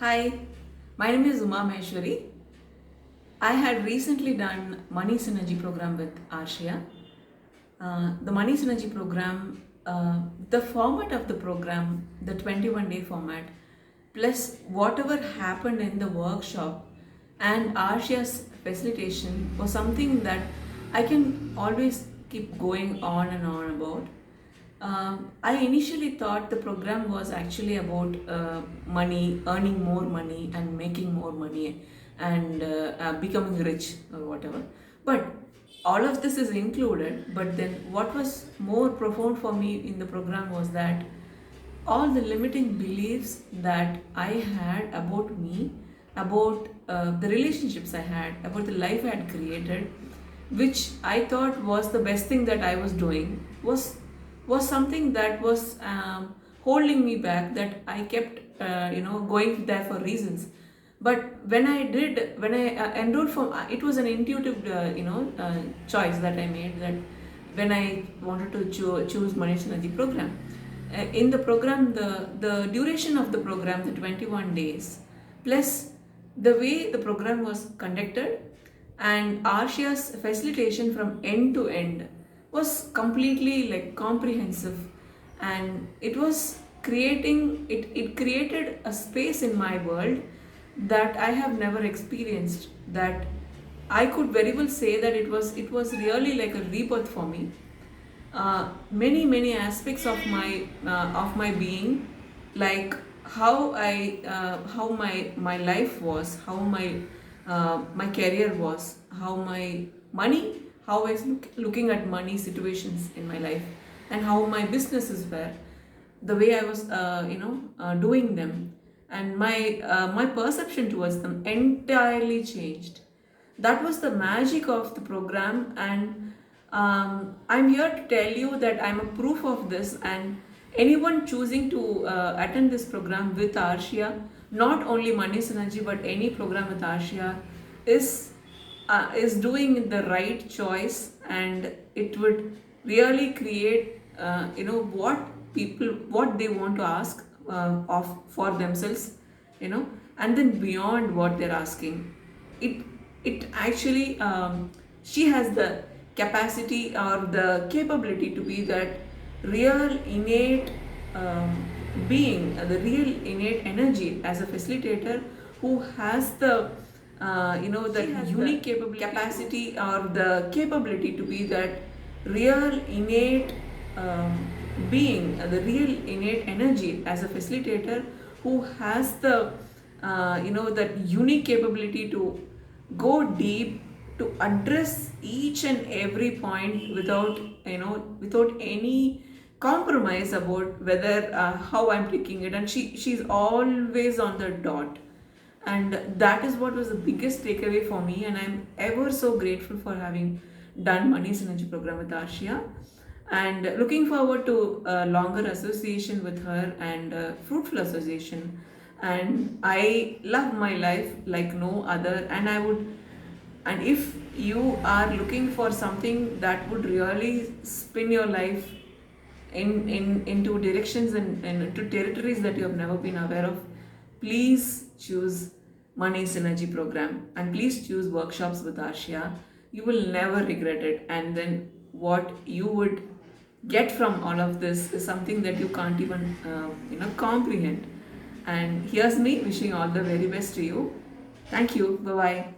Hi, my name is Uma Maheshwari. I had recently done Money Synergy program with Arshia. The Money Synergy program, the format of the program, the 21-day format, plus whatever happened in the workshop and Arshia's facilitation was something that I can always keep going on and on about. I initially thought the program was actually about money, earning more money, and making more money, and becoming rich or whatever. But all of this is included. But then, what was more profound for me in the program was that all the limiting beliefs that I had about me, about the relationships I had, about the life I had created, which I thought was the best thing that I was doing, was something that was holding me back. That I kept going there for reasons. But when I enrolled for, it was an intuitive choice that I made, that when I wanted to choose Money Synergy program. In the program, the duration of the program, the 21 days, plus the way the program was conducted, and Arshia's facilitation from end to end was completely like comprehensive, and it was it created a space in my world that I have never experienced, that I could very well say that it was really like a rebirth for me. Many aspects of my being, like how my life was, how my career was, how my money, how I was looking at money situations in my life, and how my businesses were, the way I was doing them, and my perception towards them entirely changed. That was the magic of the program, and I'm here to tell you that I'm a proof of this. And anyone choosing to attend this program with Arshia, not only Money Synergy but any program with Arshia, is doing the right choice, and it would really create what they want to ask of for themselves, and then beyond what they're asking. It actually, she has the capacity or the capability to be that real innate being, the real innate energy as a facilitator, who has the the unique capacity or the capability to be that real innate being, the real innate energy as a facilitator, who has the that unique capability to go deep, to address each and every point without without any compromise about whether how I'm taking it. And she's always on the dot, and that is what was the biggest takeaway for me. And I'm ever so grateful for having done Money Synergy program with Arshia, and looking forward to a longer association with her, and fruitful association. And I love my life like no other, and I would, and if you are looking for something that would really spin your life into directions and into territories that you have never been aware of, please choose Money Synergy program, and please choose workshops with Arshia. You will never regret it. And then what you would get from all of this is something that you can't even comprehend. And here's me wishing all the very best to you. Thank you. Bye bye.